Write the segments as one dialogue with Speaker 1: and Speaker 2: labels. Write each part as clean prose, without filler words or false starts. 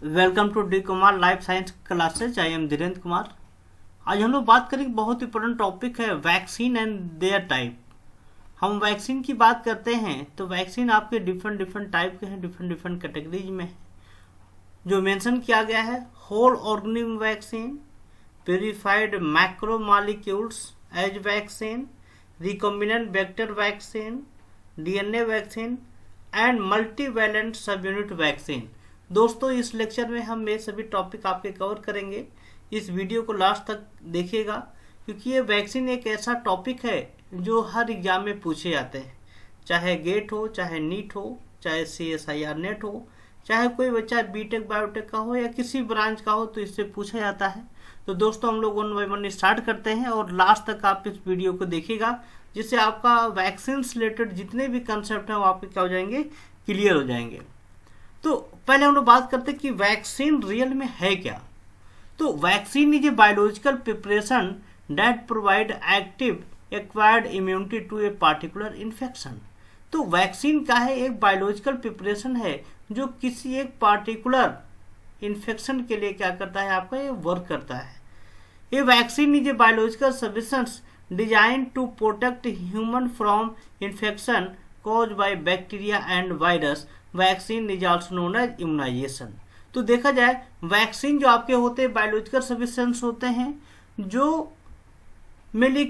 Speaker 1: Welcome to D Kumar life science classes. I am Dhirendra Kumar. आज हम लोग बात करेंगे, बहुत इंपॉर्टेंट टॉपिक है वैक्सीन एंड देयर टाइप। हम वैक्सीन की बात करते हैं तो वैक्सीन आपके डिफरेंट डिफरेंट टाइप के हैं, डिफरेंट डिफरेंट कैटेगरीज में है। जो मेंशन किया गया है, whole organism vaccine, purified macromolecules as vaccine, recombinant vector vaccine, DNA vaccine and multivalent subunit vaccine. दोस्तों, इस लेक्चर में हम ये सभी टॉपिक आपके कवर करेंगे। इस वीडियो को लास्ट तक देखिएगा, क्योंकि ये वैक्सीन एक ऐसा टॉपिक है जो हर एग्जाम में पूछे जाते हैं। चाहे गेट हो, चाहे नीट हो, चाहे CSIR नेट हो, चाहे कोई बच्चा बीटेक बायोटेक का हो या किसी ब्रांच का हो, तो इससे पूछा जाता है। तो दोस्तों, हम लोग 1 बाय 1 स्टार्ट करते हैं और लास्ट तक आप इस वीडियो को देखिएगा, जिससे आपका वैक्सीन से रिलेटेड जितने भी कंसेप्ट हैं वो आपके क्या हो जाएंगे, क्लियर हो जाएंगे। तो पहले हम लोग बात करते हैं कि वैक्सीन रियल में है क्या। तो vaccine is a biological preparation that provide active acquired immunity to a particular infection. तो वैक्सीन क्या है? एक बायोलॉजिकल प्रिपरेशन है जो किसी एक पार्टिकुलर इन्फेक्शन के लिए क्या करता है, आपका ये वर्क करता है। ये vaccine is a biological substance design to protect human from infection cause by bacteria and virus. Vaccine is also known as immunisation. तो देखा जाए, वैक्सीन जो आपके होते हैं बायोलॉजिकल सब्सटेंस होते हैं जो मेनली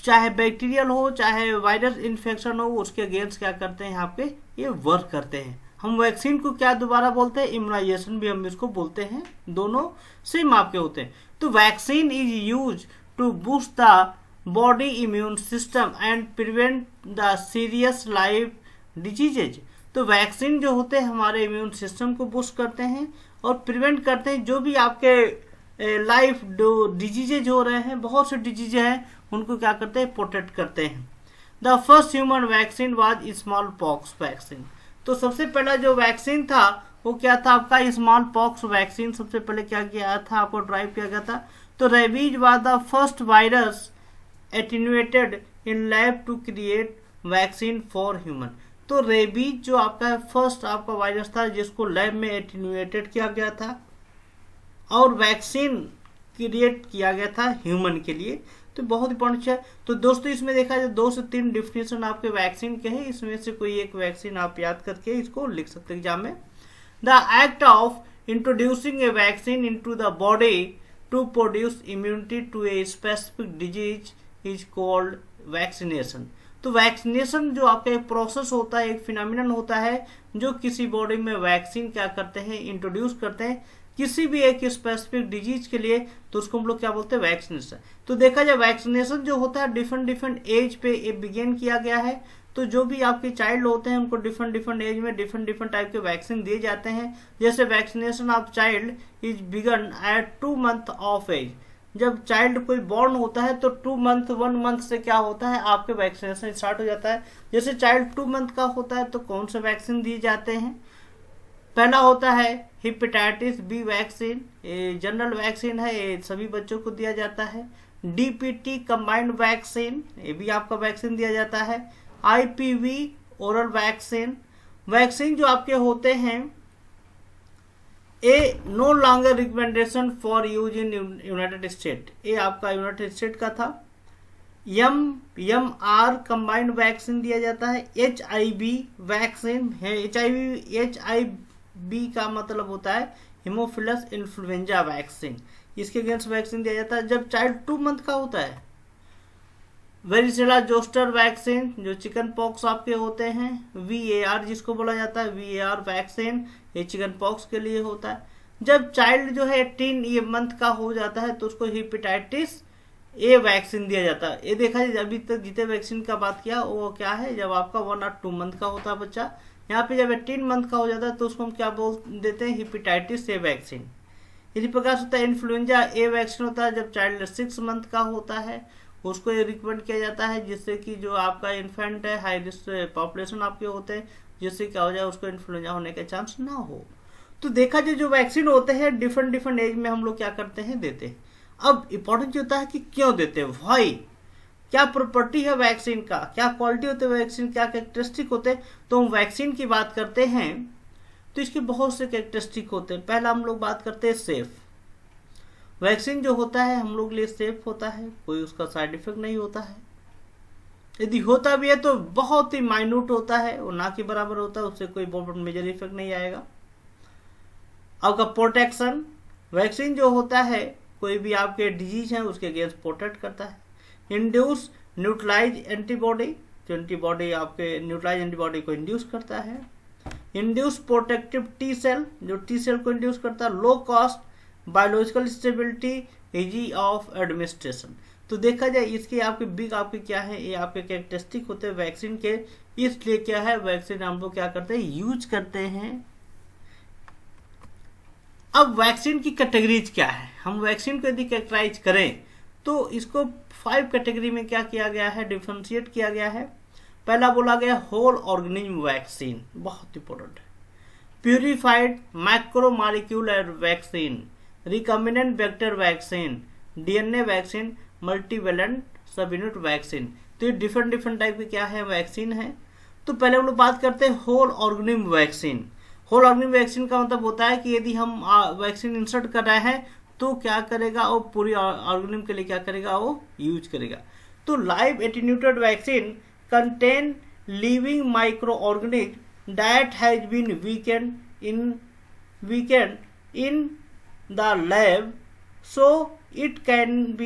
Speaker 1: चाहे बैक्टीरियल हो चाहे वायरस इन्फेक्शन हो, उसके अगेंस्ट क्या करते हैं, आपके ये वर्क करते हैं। हम वैक्सीन को क्या दोबारा बोलते हैं, इम्यूनाइजेशन भी हम इसको बोलते हैं, दोनों सेम आपके होते हैं। तो vaccine is use to boost the body immune system and prevent the serious life diseases. तो वैक्सीन जो होते हैं हमारे इम्यून सिस्टम को बूस्ट करते हैं और प्रिवेंट करते हैं जो भी आपके लाइफ डिजीजेज हो रहे हैं, बहुत से डिजीज हैं, उनको क्या करते हैं, प्रोटेक्ट करते हैं। The first human vaccine was small pox vaccine. तो सबसे पहला जो वैक्सीन था वो क्या था, आपका स्मॉल पॉक्स वैक्सीन सबसे पहले क्या किया था, आपको ड्राइव किया गया था। तो rabies was the first virus attenuated in lab to create vaccine for human. तो रेबीज जो आपका फर्स्ट आपका वायरस था जिसको लैब में एटेन्यूएटेड किया गया था और वैक्सीन क्रिएट किया गया था ह्यूमन के लिए। तो बहुत इंपॉर्टेंट है। तो दोस्तों, इसमें देखा जाए 2 से 3 डिफिनेशन आपके वैक्सीन के हैं, इसमें से कोई एक वैक्सीन आप याद करके इसको लिख सकते हैं एग्जाम में। The act of introducing a vaccine into the body to produce immunity to a specific disease is called vaccination. तो वैक्सीनेशन जो आपका एक प्रोसेस होता है, एक फिनोमिनन होता है जो किसी बॉडी में वैक्सीन क्या करते हैं, इंट्रोड्यूस करते हैं किसी भी एक स्पेसिफिक डिजीज के लिए, तो उसको हम लोग क्या बोलते हैं, वैक्सीनेशन। तो देखा जाए, वैक्सीनेशन जो होता है डिफरेंट डिफरेंट एज पे ये बिगिन किया गया है। तो जो भी आपके चाइल्ड होते हैं उनको डिफरेंट डिफरेंट एज में डिफरेंट डिफरेंट टाइप के वैक्सीन दिए जाते हैं। जैसे vaccination of child is begin at 2 month of age. जब चाइल्ड कोई बॉर्न होता है तो 1 मंथ से क्या होता है, आपके वैक्सीनेशन स्टार्ट हो जाता है। जैसे चाइल्ड 2 मंथ का होता है तो कौन से वैक्सीन दिए जाते हैं, पहला होता है हेपेटाइटिस बी वैक्सीन, ये जनरल वैक्सीन है, ये सभी बच्चों को दिया जाता है। DPT कंबाइंड वैक्सीन, ये भी आपका वैक्सीन दिया जाता है। IPV oral vaccine. वैक्सीन जो आपके होते हैं a no longer recommendation for use in United State, ये आपका यूनाइटेड स्टेट का था। MR कंबाइंड वैक्सीन दिया जाता है। HIV वैक्सीन है। HIV का मतलब होता है हीमोफिलस इन्फ्लुएंजा वैक्सीन, इसके अगेंस्ट वैक्सीन दिया जाता है जब चाइल्ड 2 मंथ का होता है। वेरिसेला जोस्टर वैक्सीन जो चिकन पॉक्स आपके होते हैं। VAR जिसको बोला जाता है, VAR वैक्सीन, ये चिकन पॉक्स के लिए होता है। जब चाइल्ड जो है 18 मंथ का हो जाता है तो उसको हेपेटाइटिस A वैक्सीन दिया जाता है। ये देखा जाए, अभी तक जितने वैक्सीन का बात किया वो क्या है, जब आपका 1 और 2 मंथ का होता है बच्चा। यहाँ पे जब 18 मंथ का हो जाता है तो उसको हम क्या बोल देते हैं, हेपेटाइटिस A वैक्सीन। इसी प्रकार से होता है इन्फ्लुएंजा A वैक्सीन होता है जब चाइल्ड 6 मंथ का होता है, उसको ये रिकमेंड किया जाता है जिससे कि जो आपका इन्फेंट है, हाई रिस्क पॉपुलेशन आपके होते हैं, जिससे क्या हो जाए उसको इन्फ्लुएंजा होने का चांस ना हो। तो देखा जाए, जो वैक्सीन होते हैं डिफरेंट डिफरेंट एज में हम लोग क्या करते हैं, देते हैं। अब इंपॉर्टेंट होता है कि क्यों देते हैं, वाई, क्या प्रॉपर्टी है वैक्सीन का, क्या क्वालिटी होते हैं वैक्सीन, क्या कैरेक्टरिस्टिक होते हैं। तो हम वैक्सीन की बात करते हैं तो इसके बहुत से कैरेक्टरिस्टिक होते हैं। पहला हम लोग बात करते हैं सेफ। वैक्सीन जो होता है हम लोग के लिए सेफ होता है, कोई उसका साइड इफेक्ट नहीं होता है। यदि होता भी है तो बहुत ही माइन्यूट होता है, वो ना के बराबर होता है, उससे कोई बहुत मेजर इफेक्ट नहीं आएगा। आपका प्रोटेक्शन, वैक्सीन जो होता है कोई भी आपके डिजीज है उसके अगेंस्ट प्रोटेक्ट करता है। इंड्यूस न्यूट्रलाइज एंटीबॉडी, जो एंटीबॉडी आपके न्यूट्रलाइज एंटीबॉडी को इंड्यूस करता है। इंड्यूस प्रोटेक्टिव टी सेल, जो टी सेल को इंड्यूस करता है। Low cost biological stability, easy of administration. तो देखा जाए इसके आपके बिग आपके क्या है, ये आपके कैरेक्टरिस्टिक होते हैं वैक्सीन के। इसलिए क्या है, वैक्सीन हम लोग क्या करते हैं, यूज करते हैं। अब वैक्सीन की कैटेगरीज क्या है, हम वैक्सीन को यदि कैटेगराइज करें तो इसको 5 कैटेगरी में क्या किया गया है, डिफरेंशिएट किया गया है। पहला बोला गया होल ऑर्गेनिज्म वैक्सीन, बहुत इंपॉर्टेंट है। Purified macromolecular vaccine, recombinant vector vaccine, DNA vaccine, multivalent subunit vaccine. तो ये डिफरेंट टाइप के क्या है वैक्सीन है। तो पहले हम लोग बात करते हैं whole organism vaccine. Whole organism vaccine का मतलब होता है कि यदि हम वैक्सीन इंसर्ट कर रहे हैं तो क्या करेगा, वो पूरी ऑर्गेनिज्म के लिए क्या करेगा, वो यूज करेगा। तो live attenuated vaccine contain living microorganism that has been weakened in the lab so it cannot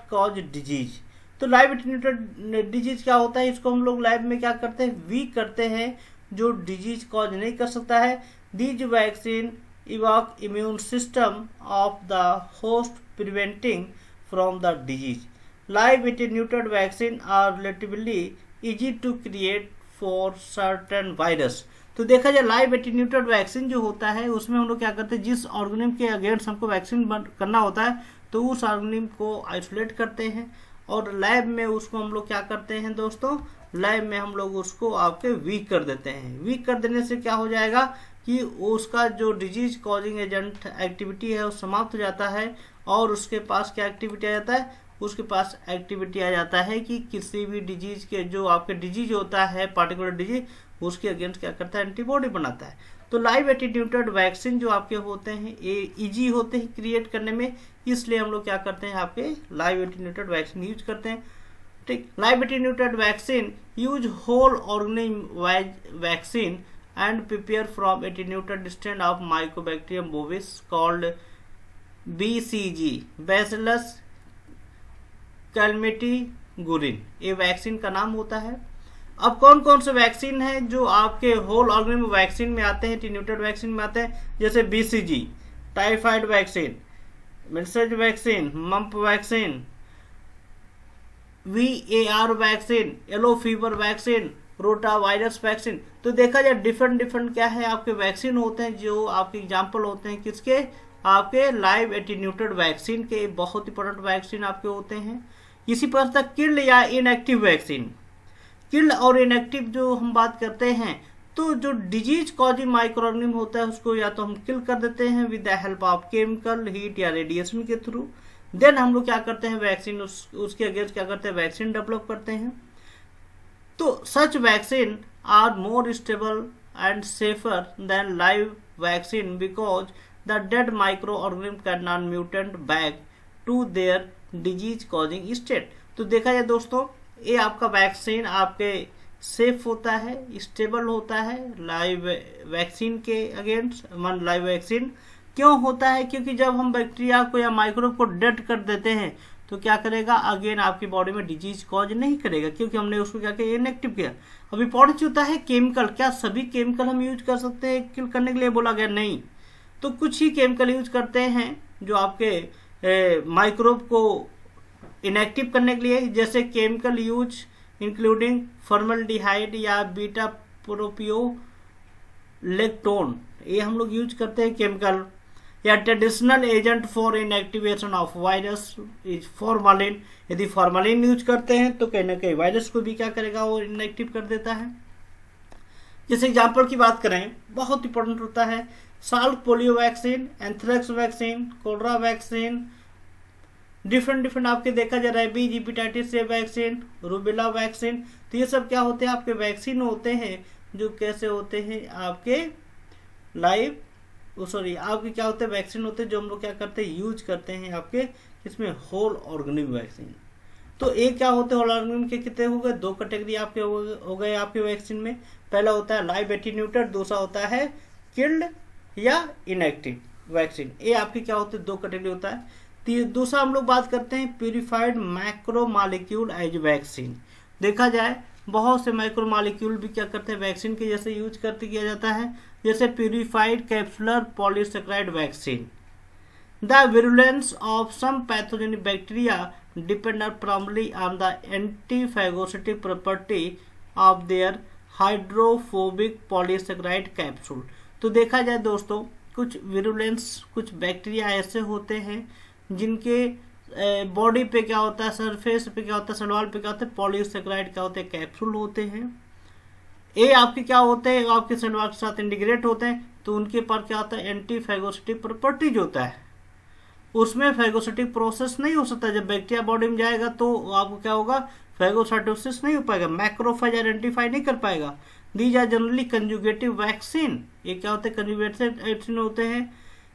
Speaker 1: cause disease। तो लाइव एटेन्यूएटेड डिजीज क्या होता है, इसको हम लोग लैब में क्या करते हैं, वीक करते हैं, जो डिजीज कॉज नहीं कर सकता है। These vaccine evoke immune system of the host preventing from the disease। Live attenuated vaccine are relatively easy to create for certain virus। तो देखा जाए लाइव एटेन्यूएटेड वैक्सीन जो होता है उसमें हम लोग क्या करते हैं, जिस ऑर्गेनिज्म के अगेंस्ट हमको वैक्सीन करना होता है तो उस ऑर्गेनिज्म को आइसोलेट करते हैं और लैब में उसको हम लोग क्या करते हैं दोस्तों, लैब में हम लोग उसको आपके वीक कर देते हैं। वीक कर देने से क्या हो जाएगा कि उसका जो डिजीज कॉजिंग एजेंट एक्टिविटी है वो समाप्त हो जाता है और उसके पास क्या एक्टिविटी आ जाता है, उसके पास एक्टिविटी आ जाता है कि किसी भी डिजीज के जो आपके डिजीज होता है पार्टिकुलर डिजीज उसके अगेंस्ट क्या करता है, एंटीबॉडी बनाता है। तो लाइव एटेन्यूएटेड वैक्सीन जो आपके होते हैं ये इजी होते हैं क्रिएट करने में, इसलिए हम लोग क्या करते हैं आपके लाइव एटेन्यूएटेड वैक्सीन यूज करते हैं। ठीक, live attenuated vaccine use whole organism vaccine and prepare from attenuated strain of Mycobacterium bovis called BCG, Bacillus calmette-guerin। ये वैक्सीन का नाम होता है। अब कौन कौन से वैक्सीन है जो आपके होल ऑर्गेनिज्म वैक्सीन में आते हैं, एटेन्यूएटेड वैक्सीन में आते हैं, जैसे BCG typhoid vaccine, measles vaccine, mump vaccine, VAR vaccine, yellow fever vaccine, rotavirus vaccine. तो देखा जाए डिफरेंट क्या है आपके वैक्सीन होते हैं जो आपके एग्जाम्पल होते हैं किसके, आपके लाइव एटेन्यूएटेड वैक्सीन के। बहुत इंपॉर्टेंट वैक्सीन आपके होते हैं। इसी पर तक किल्ड या इनएक्टिव वैक्सीन, किल्ड और इनएक्टिव जो हम बात करते हैं तो जो डिजीज कॉजिंग माइक्रो ऑर्गेनिज्म होता है उसको या तो हम किल कर देते हैं with the help of chemical, heat या रेडिएशन के थ्रू। देन हम लोग क्या करते हैं वैक्सीन उसके अगेंस्ट क्या करते हैं, वैक्सीन डेवलप करते हैं। तो such vaccine are more stable and safer than live vaccine because the dead microorganism can not mutant back to their disease causing state. तो देखा जाए दोस्तों ये आपका वैक्सीन आपके सेफ होता है, स्टेबल होता है लाइव वैक्सीन के अगेंस्ट। लाइव वैक्सीन क्यों होता है, क्योंकि जब हम बैक्टीरिया को या माइक्रोब को डेड कर देते हैं तो क्या करेगा, अगेन आपकी बॉडी में डिजीज कॉज नहीं करेगा क्योंकि हमने उसको क्या किया, इनएक्टिव किया। अब इंपॉर्टेंट होता है केमिकल, क्या सभी केमिकल हम यूज कर सकते हैं किल करने के लिए, बोला गया नहीं। तो कुछ ही केमिकल यूज करते हैं जो आपके माइक्रोब को इनएक्टिव करने के लिए, जैसे केमिकल यूज इंक्लूडिंग फॉर्मल्डिहाइड या बीटा प्रोपियोलेक्टोन, ये हम लोग यूज करते हैं केमिकल। या traditional agent for inactivation of virus is formalin, यदि फॉर्मालिन यूज करते हैं तो कहीं ना कहीं वायरस को भी क्या करेगा, वो इनएक्टिव कर देता है। जैसे एग्जाम्पल की बात करें बहुत इंपॉर्टेंट होता है Salk polio vaccine, anthrax vaccine, cholera vaccine, different आपके देखा जा रहा है rabies, hepatitis A vaccine, rubella vaccine. तो ये सब क्या होते हैं आपके वैक्सीन होते हैं जो कैसे होते हैं आपके आपके क्या होते हैं वैक्सीन होते हैं जो हम लोग क्या करते हैं यूज करते हैं आपके इसमें होल ऑर्गेनिज्म वैक्सीन। तो एक क्या होते हैं होल ऑर्गेनिज्म के कितने हो गए, 2 कैटेगरी आपके हो गए आपके वैक्सीन में। पहला होता है लाइव एटीन्यूटेड, दूसरा होता है किल्ड या इनएक्टिव वैक्सीन। ये आपकी क्या होते हैं 2 कैटेगरी होता है। दूसरा हम लोग बात करते हैं purified macromolecule as vaccine. देखा जाए बहुत से माइक्रो मॉलिक्यूल भी क्या करते हैं वैक्सीन के जैसे यूज करते किया जाता है, जैसे purified capsular polysaccharide vaccine. The virulence of some pathogenic bacteria depend primarily on the antiphagocytic property of their hydrophobic polysaccharide capsule. तो देखा जाए दोस्तों कुछ विरुलेंस कुछ बैक्टीरिया ऐसे होते हैं जिनके बॉडी पे क्या होता है, सरफेस पे क्या होता है, सलवार पे क्या होता है, पॉलीसेकेराइड क्या होते हैं कैप्सूल होते हैं। ये आपके क्या होते हैं आपके सलवार के साथ इंटीग्रेट होते हैं, तो उनके पर क्या होता है एंटीफैगोसिटिक प्रॉपर्टीज होता है। उसमें फैगोसिटिक प्रोसेस नहीं हो सकता। जब बैक्टीरिया बॉडी में जाएगा तो आपको क्या होगा फैगोसाइटोसिस नहीं हो पाएगा, मैक्रोफेज आइडेंटिफाई नहीं कर पाएगा। These are generally conjugative vaccine. ये क्या होते हैं कंजुगेटेड वैक्सीन होते हैं।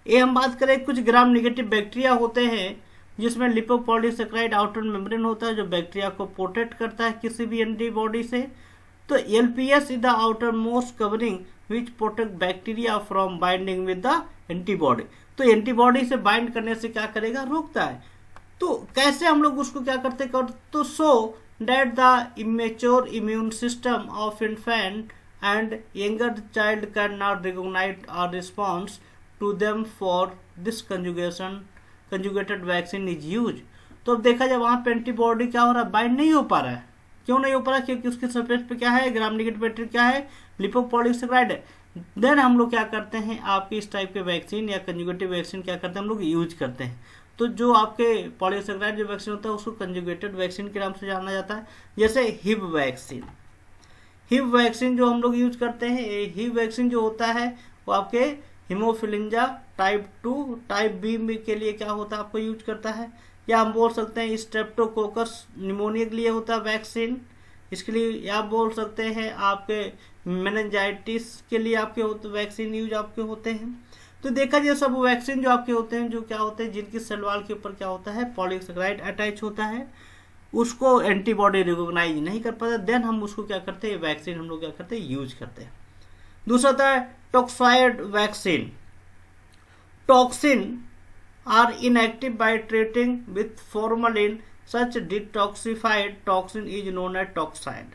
Speaker 1: ये हम बात करें कुछ ग्राम नेगेटिव बैक्टीरिया होते हैं जिसमें लिपोपॉलीसेकेराइड आउटर मेम्ब्रेन होता है जो बैक्टीरिया को प्रोटेक्ट करता है किसी भी एंटीबॉडी से। तो LPS is the outer most covering which protect bacteria from binding with the antibody. तो एंटीबॉडी से बाइंड करने से क्या करेगा रोकता है। तो कैसे हम लोग उसको क्या करते कर तो so that the immature immune system of infant and younger child can not recognise or response to them for this conjugated vaccine is use. तो अब देखा जाए वहां पे एंटीबॉडी क्या हो रहा है बाइंड नहीं हो पा रहा है। क्यों नहीं हो पा रहा है? क्योंकि उसके सरफेस पे क्या है ग्राम नेगेटिव बैक्टीरिया क्या है लिपोपॉलीसेकेराइड है। देन हम लोग क्या करते हैं आपके इस टाइप के वैक्सीन या कंजुगेटिव वैक्सीन क्या करते हैं हम लोग यूज करते हैं। तो जो आपके पॉलीसेकेराइड जो वैक्सीन होता है उसको कंजुगेटेड वैक्सीन के नाम से जाना जाता है। जैसे हिब वैक्सीन, हिब वैक्सीन जो हम लोग यूज करते हैं, हिब वैक्सीन जो होता है वो आपके हीमोफिलिंजा टाइप 2 टाइप बी के लिए क्या होता है आपको यूज करता है। या हम बोल सकते हैं स्ट्रेप्टोकोकस निमोनिया के लिए होता है वैक्सीन इसके लिए, या बोल सकते हैं आपके मेनिंजाइटिस के लिए आपके वैक्सीन यूज आपके होते हैं। तो देखा जाए सब वैक्सीन जो आपके होते हैं जो क्या होते हैं जिनकी सेल वॉल के ऊपर क्या होता है पॉलीसेकेराइड अटैच होता है उसको एंटीबॉडी रिकॉग्नाइज नहीं कर पाता, देन हम उसको क्या करते हैं वैक्सीन हम लोग क्या करते हैं यूज करते हैं। दूसरा होता है toxoid vaccine. Toxin are inactive by treating with formalin. Such detoxified toxin is known as toxide.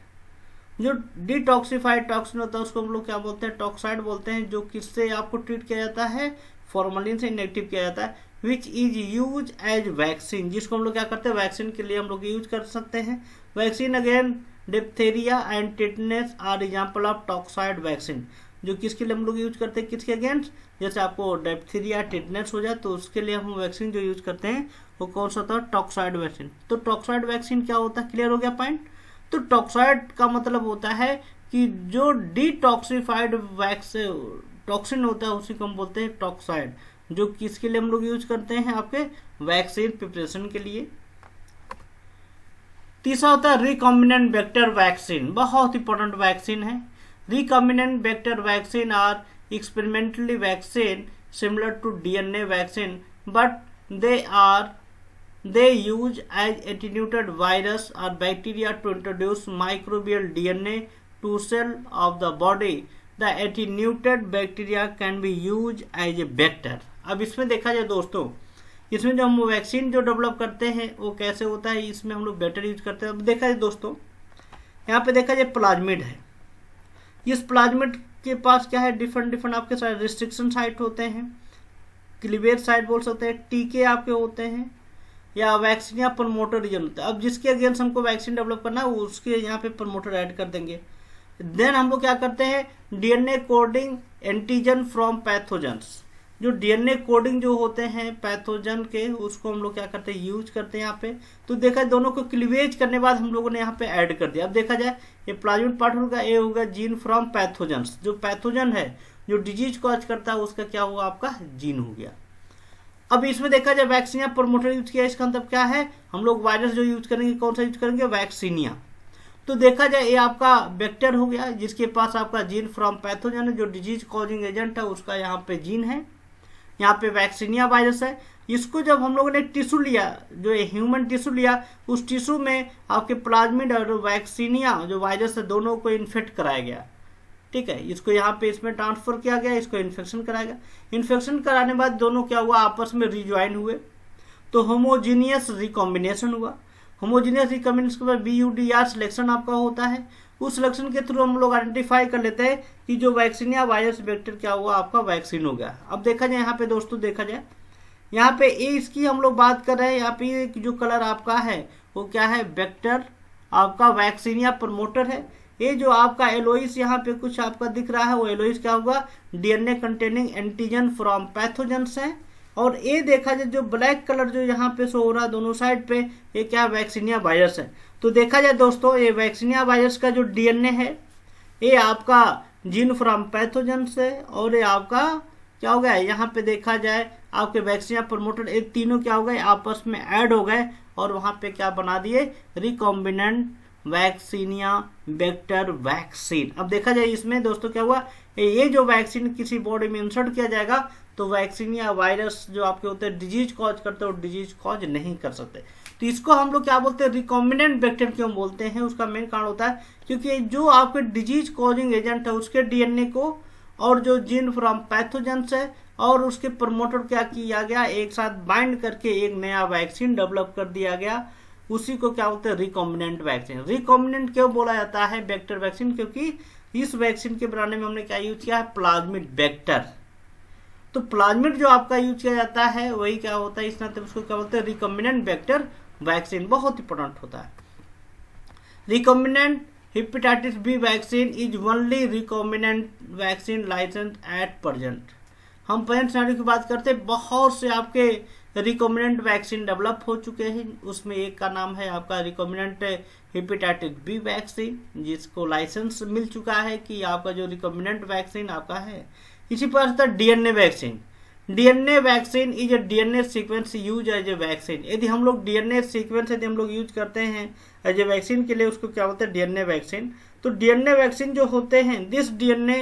Speaker 1: जो डिटॉक्सिफाइड टॉक्सिन होता है उसको हम लोग क्या बोलते हैं टॉक्साइड बोलते हैं, जो किससे आपको ट्रीट किया जाता है फॉर्मलिन से इनएक्टिव किया जाता है। Which is use as vaccine, जिसको हम लोग क्या करते हैं वैक्सीन के लिए हम लोग यूज कर सकते हैं। Vaccine against diphtheria and tetanus are example of toxoid vaccine. जो किसके लिए हम लोग यूज करते हैं किसके अगेंस्ट, जैसे आपको डिप्थीरिया टिटनेस हो जाए तो उसके लिए हम वैक्सीन जो यूज करते हैं वो कौन सा होता है टॉक्साइड वैक्सीन। तो टॉक्साइड वैक्सीन क्या होता है क्लियर हो गया पॉइंट। तो टॉक्साइड का मतलब होता है कि जो डिटॉक्सिफाइड टॉक्सिन होता है उसी को हम बोलते हैं टॉक्साइड, जो किसके लिए हम लोग यूज करते हैं आपके वैक्सीन प्रिपरेशन के लिए। तीसरा होता है रिकॉम्बिनेंट वेक्टर वैक्सीन, बहुत इंपॉर्टेंट वैक्सीन है। Recombinant vector vaccine are experimentally vaccine similar to DNA vaccine, but they use as attenuated virus or bacteria to introduce microbial DNA to cell of the body. The attenuated bacteria can be used as a vector. अब इसमें देखा जाए दोस्तों, इसमें जो हम vaccine जो develop करते हैं वो कैसे होता है, इसमें हम लोग वेक्टर यूज करते हैं। अब देखा जाए दोस्तों यहाँ पे देखा जाए प्लाज्मिड है, इस प्लाज्मिड के पास क्या है डिफरेंट आपके साथ रिस्ट्रिक्शन साइट होते हैं, क्लीवेज साइट बोल सकते हैं, टीके आपके होते हैं या वैक्सीन या प्रमोटर रीजन होता है। अब जिसके अगेंस्ट हमको वैक्सीन डेवलप करना है उसके यहाँ पे प्रमोटर ऐड कर देंगे। देन हम लोग क्या करते हैं DNA coding antigen from pathogens, जो डीएनए कोडिंग जो होते हैं पैथोजन के उसको हम लोग क्या करते हैं यूज करते हैं यहाँ पे। तो देखा दोनों को क्लीवेज करने के बाद हम लोगों ने यहाँ पे ऐड कर दिया। अब देखा जाए ये प्लाज्मिड पार्ट होगा, ये होगा जीन फ्रॉम पैथोजेंस, जो पैथोजन है जो डिजीज कॉज करता है उसका क्या हुआ आपका जीन हो गया। अब इसमें देखा जाए वैक्सीनिया प्रमोटर यूज किया, इसका मतलब क्या है हम लोग वायरस जो यूज करेंगे कौन सा यूज करेंगे वैक्सीनिया। तो देखा जाए ये आपका वेक्टर हो गया, जिसके पास आपका जीन फ्रॉम पैथोजन है, जो डिजीज कॉजिंग एजेंट है उसका यहाँ पे जीन है। यहाँ पे वैक्सीनिया वायरस है। इसको जब हम लोगों ने टिश्यू लिया, जो ह्यूमन टिश्यू लिया, उस टिश्यू में आपके प्लाज्मिड और वैक्सीनिया जो वायरस है दोनों को इन्फेक्ट कराया गया। ठीक है, इसको यहाँ पे इसमें ट्रांसफर किया गया, इसको इन्फेक्शन कराया गया। इन्फेक्शन कराने बाद दोनों क्या हुआ, आपस में रिज्वाइन हुए, तो होमोजीनियस रिकॉम्बिनेशन हुआ। होमोजीनियस रिकॉम्बिनेशन के बाद BUDR सिलेक्शन आपका होता है। उस सिलेक्शन के थ्रू हम लोग आइडेंटिफाई कर लेते हैं कि जो वैक्सीनिया वायरस वेक्टर क्या हुआ, आपका वैक्सीन हो गया। अब देखा जाए यहाँ पे दोस्तों, देखा जाए यहाँ पे ये इसकी हम लोग बात कर रहे हैं। यहाँ पे जो कलर आपका है वो क्या है, वेक्टर आपका वैक्सीनिया प्रमोटर है। ये जो आपका एलोइस यहाँ पे कुछ आपका दिख रहा है, वो एलोइस क्या होगा, DNA containing antigen from pathogens है। और ये देखा जाए जो ब्लैक कलर जो यहाँ पे शो हो रहा है दोनों साइड पे, ये क्या वैक्सीनिया वायरस है। तो देखा जाए दोस्तों, ये वैक्सीनिया वायरस का जो DNA है ये आपका जीन फ्रॉम पैथोजेंस है, और ये आपका क्या हो गया, यहाँ पे देखा जाए आपके वैक्सीनिया प्रमोटर, ये तीनों क्या हो गए, आपस में ऐड हो गए और वहां पे क्या बना दिए, रिकॉम्बिनेंट वैक्सीनिया वेक्टर वैक्सीन। अब देखा जाए इसमें दोस्तों क्या हुआ, ये जो वैक्सीन किसी बॉडी में इंसर्ट किया जाएगा तो वैक्सीनिया वायरस जो आपके होते हैं डिजीज कॉज करते हैं और डिजीज कॉज नहीं कर सकते। तो इसको हम लोग क्या बोलते हैं, रिकॉम्बिनेंट वेक्टर क्यों बोलते हैं। उसका मेन कारण होता है क्योंकि जो आपके डिजीज कॉजिंग एजेंट है उसके DNA को और जो जीन फ्रॉम पैथोजेंस है और उसके प्रमोटर क्या किया गया, एक साथ बाइंड करके एक नया वैक्सीन डेवलप कर दिया गया। उसी को क्या बोलते हैं, रिकॉम्बिनेंट वैक्सीन। रिकॉम्बिनेंट क्यों बोला जाता है वेक्टर वैक्सीन, क्योंकि इस वैक्सीन के बनाने में हमने क्या यूज किया है, प्लाज्मिड वेक्टर। तो प्लाज्मिड जो आपका यूज किया जाता है वही क्या होता है, इस नाते उसको क्या बोलते हैं, रिकॉम्बिनेंट वेक्टर वैक्सीन। बहुत इंपॉर्टेंट होता है। Recombinant hepatitis B vaccine is only recombinant vaccine license at present. हम प्रेजेंट सिनेरियो की बात करते हैं, बहुत से आपके रिकॉम्बिनेंट वैक्सीन डेवलप हो चुके हैं। उसमें एक का नाम है आपका रिकॉम्बिनेंट हेपेटाइटिस B वैक्सीन, जिसको लाइसेंस मिल चुका है कि आपका जो रिकॉम्बिनेंट वैक्सीन आपका है। इसी पर आता है DNA vaccine. DNA vaccine is a DNA sequence use as a vaccine. यदि हम लोग DNA सीक्वेंस यदि हम लोग यूज करते हैं एज ए वैक्सीन के लिए, उसको क्या बोलते हैं, DNA वैक्सीन। तो DNA वैक्सीन जो होते हैं, this DNA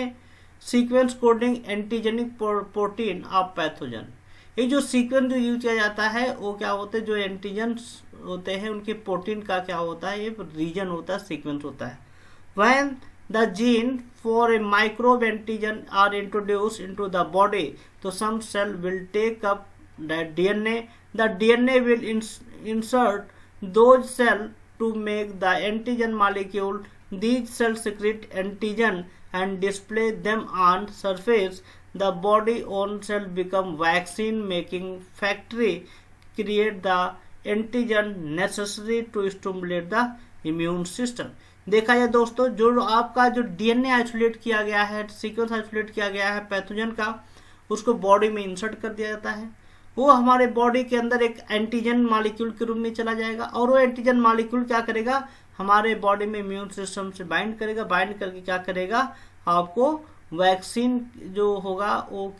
Speaker 1: sequence coding antigenic protein of pathogen. ये जो सीक्वेंस जो यूज किया जाता है वो क्या होते हैं, जो एंटीजन्स होते हैं उनके प्रोटीन का क्या होता है, ये रीजन होता है, सीक्वेंस होता है। When the gene for a microbe antigen are introduced into the body, so some cell will take up that DNA. The DNA will insert those cells to make the antigen molecule. These cells secrete antigen and display them on surface. The body own cell become vaccine making factory, create the antigen necessary to stimulate the immune system. देखा जाए दोस्तों, जो आपका जो DNA isolate किया गया है, sequence isolate किया गया है पैथोजन का, उसको बॉडी में इंसर्ट कर दिया जाता है। वो हमारे बॉडी के अंदर एक एंटीजन मॉलिक्यूल के रूप में चला जाएगा और वो एंटीजन मॉलिक्यूल क्या करेगा, हमारे बॉडी में इम्यून सिस्टम से बाइंड करेगा। बाइंड करके क्या करेगा, आपको वैक्सीन जो होगा वो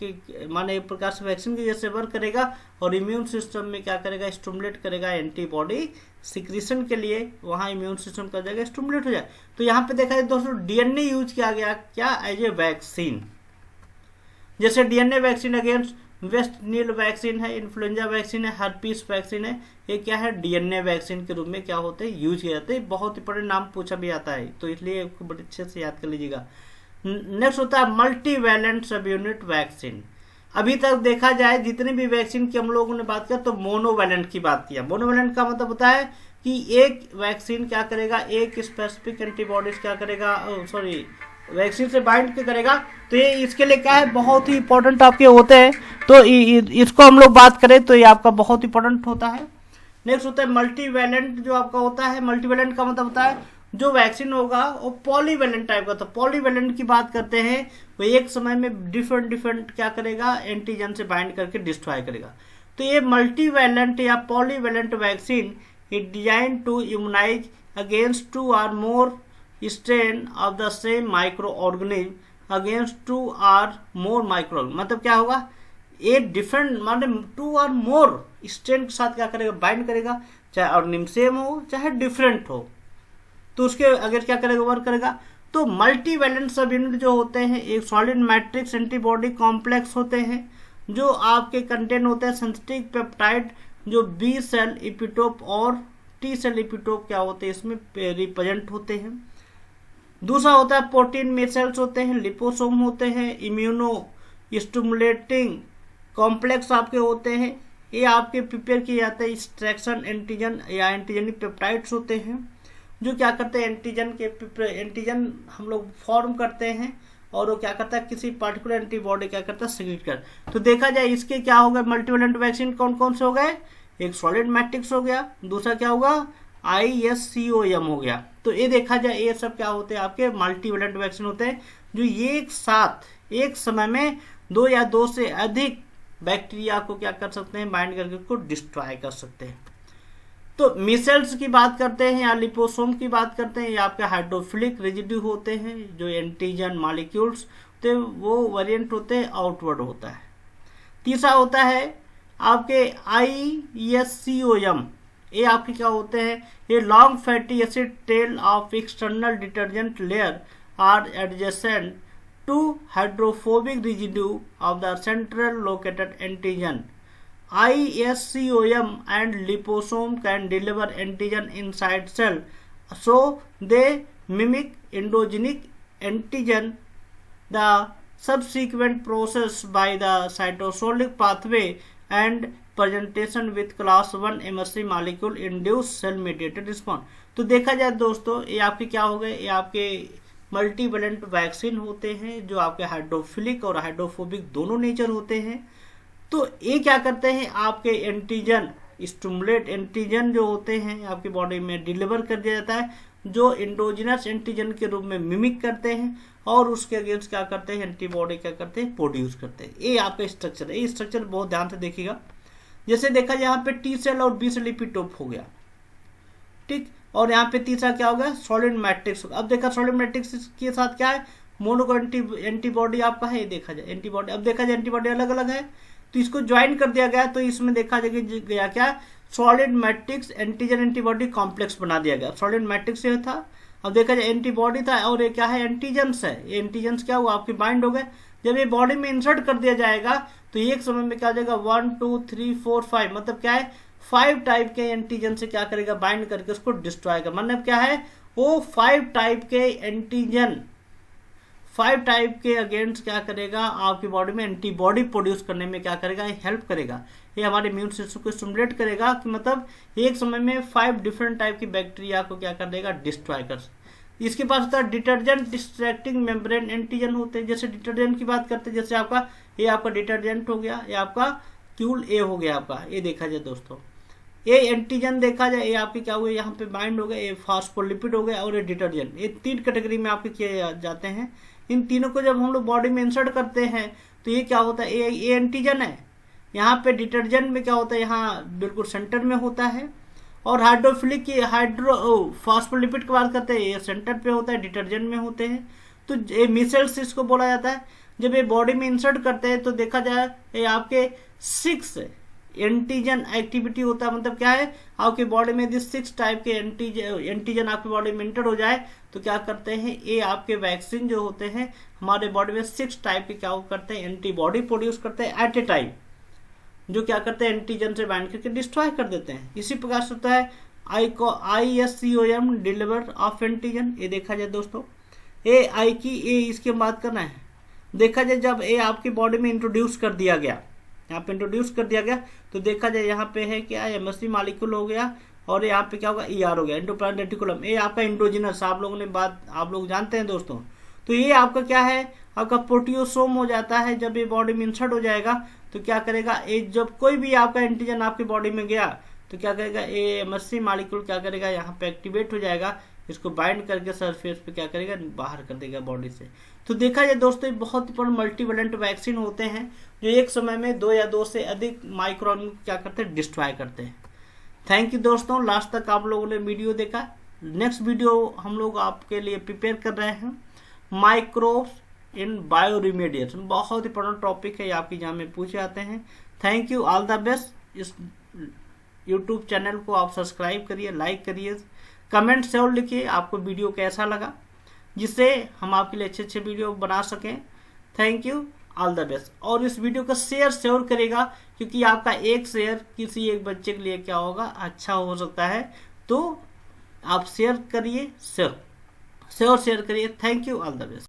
Speaker 1: माने एक प्रकार से वैक्सीन के जैसे वर्क करेगा और इम्यून सिस्टम में क्या करेगा, स्टिमुलेट करेगा एंटीबॉडी सिक्रीशन के लिए। वहाँ इम्यून सिस्टम का जाएगा, स्टिमुलेट हो जाए। तो यहाँ पे देखा जाए दोस्तों, DNA यूज किया गया क्या, एज ए वैक्सीन। जैसे DNA वैक्सीन अगेंस्ट वेस्ट नील वैक्सीन है, इन्फ्लुएंजा वैक्सीन है, हर्पीस वैक्सीन है, ये क्या है, DNA वैक्सीन के रूप में क्या होते हैं, यूज किया जाता है। बहुत इंपॉर्टेंट नाम पूछा भी आता है, तो इसलिए इसको बड़े अच्छे से याद कर लीजिएगा। नेक्स्ट होता है मल्टीवैलेंट सब यूनिट वैक्सीन। अभी तक देखा जाए जितने भी वैक्सीन की हम लोगों ने बात किया तो मोनोवैलेंट की बात किया। मोनोवैलेंट का मतलब होता है कि एक वैक्सीन क्या करेगा, एक स्पेसिफिक एंटीबॉडीज क्या करेगा, वैक्सीन से बाइंड करेगा। तो ये इसके लिए क्या है, बहुत ही इंपॉर्टेंट आपके होते हैं। तो इसको हम लोग बात करें तो ये आपका बहुत इंपॉर्टेंट होता है। नेक्स्ट होता है मल्टीवैलेंट, जो आपका होता है मल्टीवैलेंट का मतलब होता है जो वैक्सीन होगा वो पॉलीवैलेंट टाइप का। तो पॉलीवैलेंट की बात करते हैं, वो एक समय में डिफरेंट क्या करेगा, एंटीजन से बाइंड करके डिस्ट्रॉय करेगा। तो ये मल्टीवैलेंट या polyvalent vaccine is design to immunise against 2 or more strain of the same microorganism against 2 or more micro. मतलब क्या होगा, ये डिफरेंट माने 2 or more स्ट्रेन के साथ क्या करेगा, बाइंड करेगा, चाहे ऑर्गेनिज्म सेम हो चाहे डिफरेंट हो। तो उसके अगेंस्ट क्या करेगा, वर्क करेगा। तो मल्टीवैलेंट सब यूनिट जो होते हैं एक सॉलिड मैट्रिक्स एंटीबॉडी कॉम्प्लेक्स होते हैं, जो आपके कंटेन होते हैं सिंथेटिक पेप्टाइड, जो बी सेल इपिटोप और टी सेल इपिटोप क्या होते हैं इसमें रिप्रेजेंट होते हैं। दूसरा होता है प्रोटीन मिसेल्स होते हैं, लिपोसोम होते हैं, इम्यूनो स्टिमुलेटिंग कॉम्प्लेक्स आपके होते हैं, ये आपके प्रिपेयर किए जाते हैं एक्सट्रैक्शन एंटीजन या एंटीजेनिक पेप्टाइड्स होते हैं, जो क्या करते हैं एंटीजन हम लोग फॉर्म करते हैं और वो क्या करता है किसी पर्टिकुलर एंटीबॉडी क्या करता है सिक्रीट कर। तो देखा जाए इसके क्या होगा मल्टीवैलेंट वैक्सीन कौन कौन से हो गए, एक सॉलिड मैट्रिक्स हो गया, दूसरा क्या होगा ISCOM हो गया। तो ये देखा जाए ये सब क्या होते हैं आपके मल्टीवैलेंट वैक्सीन होते हैं, जो एक साथ एक समय में 2 या 2 से अधिक बैक्टीरिया को क्या कर सकते हैं, बाइंड करके उसको डिस्ट्रॉय कर सकते हैं। तो मिसेल्स की बात करते हैं या लिपोसोम की बात करते हैं, ये आपके हाइड्रोफिलिक रेजिड्यू होते हैं, जो एंटीजन मॉलिक्यूल्स तो वो वेरिएंट होते हैं, आउटवर्ड होता है। तीसरा होता है आपके ISCOM, ये आपके क्या होते हैं, ये long fatty acid tail of external detergent layer are adjacent to hydrophobic residue of the central located antigen. ISCOM and liposome can deliver antigen inside cell, so they mimic endogenic antigen. The subsequent process by the cytosolic pathway and presentation with class 1 MSC molecule induce cell mediated response। तो देखा जाए दोस्तों ये आपके क्या हो गए, ये आपके मल्टीवैलेंट वैक्सीन होते हैं, जो आपके हाइड्रोफिलिक और हाइड्रोफोबिक दोनों नेचर होते हैं। तो ये क्या करते हैं आपके एंटीजन स्टिमुलेट एंटीजन जो होते हैं आपकी बॉडी में डिलीवर कर दिया जाता है, जो इंडोजिनस एंटीजन के रूप में मिमिक करते हैं और उसके अगेंस्ट क्या करते हैं एंटीबॉडी क्या करते हैं प्रोड्यूस करते हैं। ये आपका स्ट्रक्चर है, ये स्ट्रक्चर बहुत ध्यान से देखिएगा। जैसे देखा जाए यहाँ पे टी सेल और बी सेल इपिटोप हो गया, ठीक, और यहाँ पे तीसरा क्या होगा सॉलिड मैट्रिक्स। अब देखा सॉलिड मैट्रिक्स के साथ क्या है मोनोक्लोनल एंटीबॉडी आपका है, ये देखा जाए एंटीबॉडी। अब देखा जाए एंटीबॉडी अलग अलग है तो इसको ज्वाइन कर दिया गया, तो इसमें देखा गया क्या solid matrix antigen antibody complex बना दिया गया। सॉलिड मैट्रिक्स ये था, अब देखा जाए एंटीबॉडी था और ये क्या है एंटीजन्स है। ये एंटीजन्स क्या हुआ आपके बाइंड हो गए, जब ये बॉडी में इंसर्ट कर दिया जाएगा तो एक समय में क्या हो जाएगा 1 2 3 4 5 मतलब क्या है 5 टाइप के एंटीजन से क्या करेगा बाइंड करके उसको डिस्ट्रॉय कर। मतलब क्या है वो 5 टाइप के एंटीजन 5 टाइप के अगेंस्ट क्या करेगा आपकी बॉडी में एंटीबॉडी प्रोड्यूस करने में क्या करेगा हेल्प करेगा। ये हमारे इम्यून सिस्टम को स्टिमुलेट करेगा कि मतलब एक समय में 5 डिफरेंट टाइप की बैक्टीरिया को क्या कर देगा डिस्ट्रॉय कर। इसके पास होता है डिटर्जेंट डिस्ट्रैक्टिंग मेम्ब्रेन एंटीजन होते हैं। जैसे डिटर्जेंट की बात करते हैं, जैसे आपका ये आपका डिटर्जेंट हो गया, ये आपका क्यूल ए हो गया आपका। ये देखा जाए दोस्तों ये एंटीजन देखा जाए ये आपके क्या हुए यहाँ पे बाइंड हो गए, ये फास्फोलिपिड हो गया और ये डिटर्जेंट, ये 3 कैटेगरी में आपके किए जाते हैं। इन तीनों को जब हम लोग बॉडी में इंसर्ट करते हैं तो ये क्या होता है ये एंटीजन है। यहाँ पे डिटर्जेंट में क्या होता है यहाँ बिल्कुल सेंटर में होता है, और हाइड्रोफिलिक की फास्फोलिपिड की बात करते हैं ये सेंटर पे होता है, डिटर्जेंट में होते हैं। तो ये मिसेल्स इसको बोला जाता है। जब ये बॉडी में इंसर्ट करते हैं तो देखा जाए ये आपके 6 एंटीजन एक्टिविटी होता है। मतलब क्या है आपके बॉडी में यदि 6 टाइप के एंटीजन आपकी बॉडी में इंटर हो जाए तो क्या करते हैं ये आपके वैक्सीन जो होते हैं हमारे बॉडी में 6 टाइप के क्या करते हैं एंटीबॉडी प्रोड्यूस करते हैं एट ए टाइम, जो क्या करते हैं एंटीजन से बाइंड करके डिस्ट्रॉय कर देते हैं। इसी प्रकार से होता है ISCOM डिलीवर ऑफ एंटीजन। ये देखा जाए दोस्तों ये आई की ये इसकी बात करना है। देखा जाए जब ये आपकी बॉडी में इंट्रोड्यूस कर दिया गया, यहाँ पे इंट्रोड्यूस कर दिया गया तो देखा जाए यहाँ पे है क्या MSC मॉलिक्यूल हो गया और यहाँ पे क्या होगा ER हो गया एंडोप्लाज्मिक रेटिकुलम। ये आपका इंडोजिनस आप लोगों ने बात आप लोग जानते हैं दोस्तों। तो ये आपका क्या है आपका प्रोटियोसोम हो जाता है। जब ये बॉडी में इंसर्ट हो जाएगा तो क्या करेगा ये जब कोई भी आपका एंटीजन आपकी बॉडी में गया तो क्या करेगा ये MSC मॉलिक्यूल क्या करेगा यहाँ पे एक्टिवेट हो जाएगा, इसको बाइंड करके सरफेस पे क्या करेगा बाहर कर देगा बॉडी से। तो देखा जाए दोस्तों बहुत बड़े मल्टीवैलेंट वैक्सीन होते हैं जो एक समय में 2 या 2 से अधिक माइक्रोन क्या करते हैं डिस्ट्रॉय करते हैं। थैंक यू दोस्तों, लास्ट तक आप लोगों ने वीडियो देखा। नेक्स्ट वीडियो हम लोग आपके लिए प्रिपेयर कर रहे हैं माइक्रोब्स इन बायो रिमेडिएशन। बहुत ही इंपॉर्टेंट टॉपिक है, आपके एग्जाम में पूछे जाते हैं। Thank you, all the best. इस यूट्यूब चैनल को आप सब्सक्राइब करिए, लाइक करिए, कमेंट जरूर लिखिए आपको वीडियो कैसा लगा, जिससे हम आपके लिए अच्छे अच्छे वीडियो बना सकें। Thank you, all the best. और इस वीडियो को शेयर जरूर करेगा, क्योंकि आपका एक शेयर किसी एक बच्चे के लिए क्या होगा, अच्छा हो सकता है। तो आप शेयर करिए, शेयर करिए। Thank you, all the best.